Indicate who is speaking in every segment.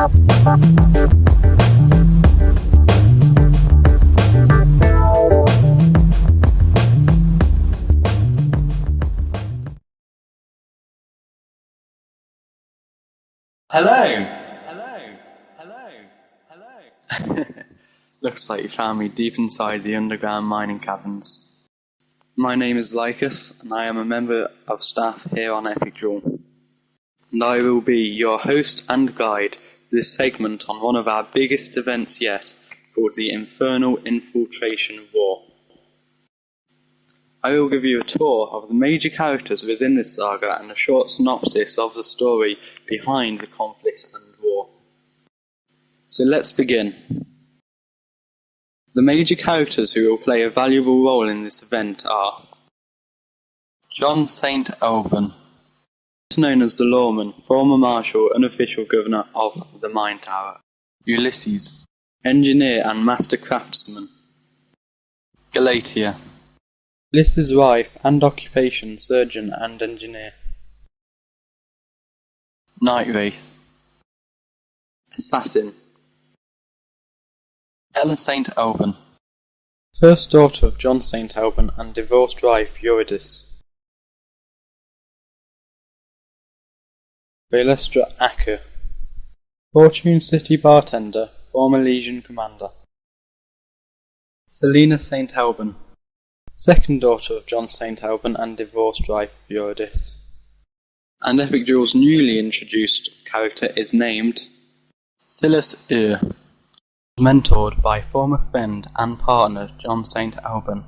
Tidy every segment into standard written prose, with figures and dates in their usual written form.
Speaker 1: Hello! Looks like you found me deep inside the underground mining caverns. My name is Lycus, and I am a member of staff here on Epicduel. And I will be your host and guide for this segment on one of our biggest events yet, called the Infernal Infiltration War. I will give you a tour of the major characters within this saga and a short synopsis of the story behind the conflict and war. So let's begin. The major characters who will play a valuable role in this event are John St. Alban, known as the Lawman, former marshal and official governor of the Mine Tower. Ulysses, engineer and master craftsman. Galatia, Ulysses' wife and occupation surgeon and engineer. Night Wraith, assassin. Ella St. Alban, first daughter of John St. Alban and divorced wife Eurydice. Valestra Acker, Fortune City bartender, former Legion commander. Selena St. Alban, second daughter of John St. Alban and divorced wife Eurydice. And Epicduel's newly introduced character is named Silas Ur, mentored by former friend and partner John St. Alban,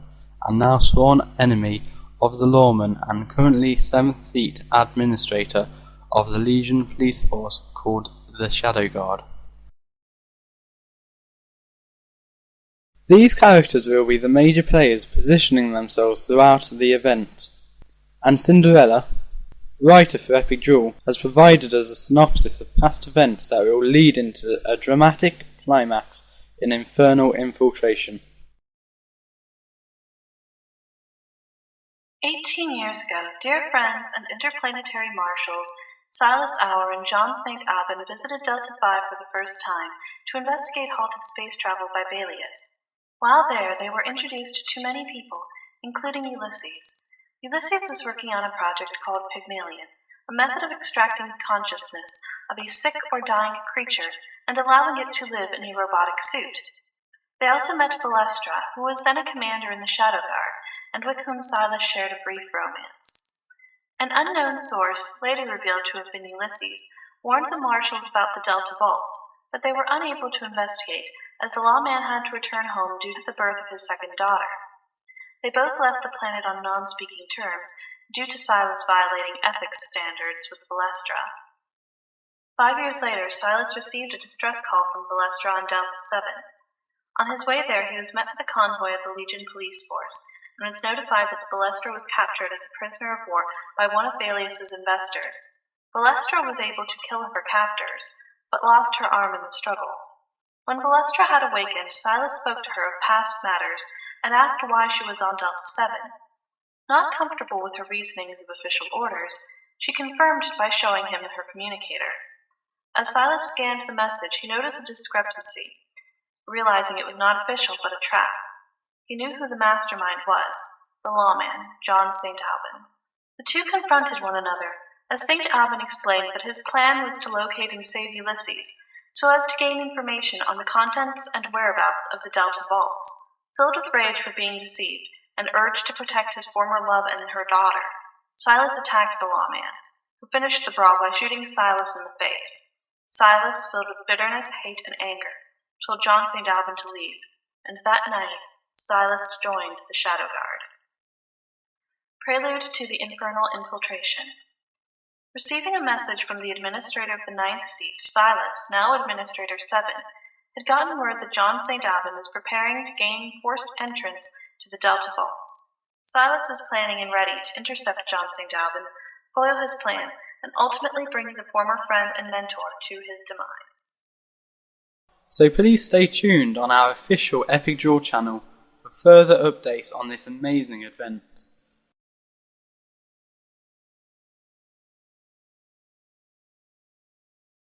Speaker 1: and now sworn enemy of the Lawman and currently 7th seat administrator of the Legion police force called the Shadow Guard. These characters will be the major players positioning themselves throughout the event, and Cinderella, writer for Epicduel, has provided us a synopsis of past events that will lead into a dramatic climax in Infernal Infiltration.
Speaker 2: 18 years ago, dear friends and interplanetary marshals Silas Auer and John St. Alban visited Delta 5 for the first time to investigate halted space travel by Balius. While there, they were introduced to many people, including Ulysses. Ulysses was working on a project called Pygmalion, a method of extracting consciousness of a sick or dying creature and allowing it to live in a robotic suit. They also met Valestra, who was then a commander in the Shadow Guard, and with whom Silas shared a brief romance. An unknown source, later revealed to have been Ulysses, warned the marshals about the Delta Vaults, but they were unable to investigate, as the lawman had to return home due to the birth of his second daughter. They both left the planet on non-speaking terms, due to Silas violating ethics standards with Valestra. 5 years later, Silas received a distress call from Valestra on Delta 7. On his way there, he was met with a convoy of the Legion police force, and was notified that Valestra was captured as a prisoner of war by one of Balius's investors. Valestra was able to kill her captors, but lost her arm in the struggle. When Valestra had awakened, Silas spoke to her of past matters and asked why she was on Delta 7. Not comfortable with her reasonings of official orders, she confirmed by showing him her communicator. As Silas scanned the message, he noticed a discrepancy, realizing it was not official but a trap. He knew who the mastermind was, the lawman, John St. Alban. The two confronted one another, as St. Alban explained that his plan was to locate and save Ulysses, so as to gain information on the contents and whereabouts of the Delta Vaults. Filled with rage for being deceived, and urged to protect his former love and her daughter, Silas attacked the lawman, who finished the brawl by shooting Silas in the face. Silas, filled with bitterness, hate, and anger, told John St. Alban to leave, and that night, Silas joined the Shadow Guard. Prelude to the Infernal Infiltration. Receiving a message from the administrator of the 9th seat, Silas, now Administrator 7, had gotten word that John St. Alban is preparing to gain forced entrance to the Delta Vaults. Silas is planning and ready to intercept John St. Alban, foil his plan, and ultimately bring the former friend and mentor to his demise.
Speaker 1: So please stay tuned on our official Epicduel channel for further updates on this amazing event.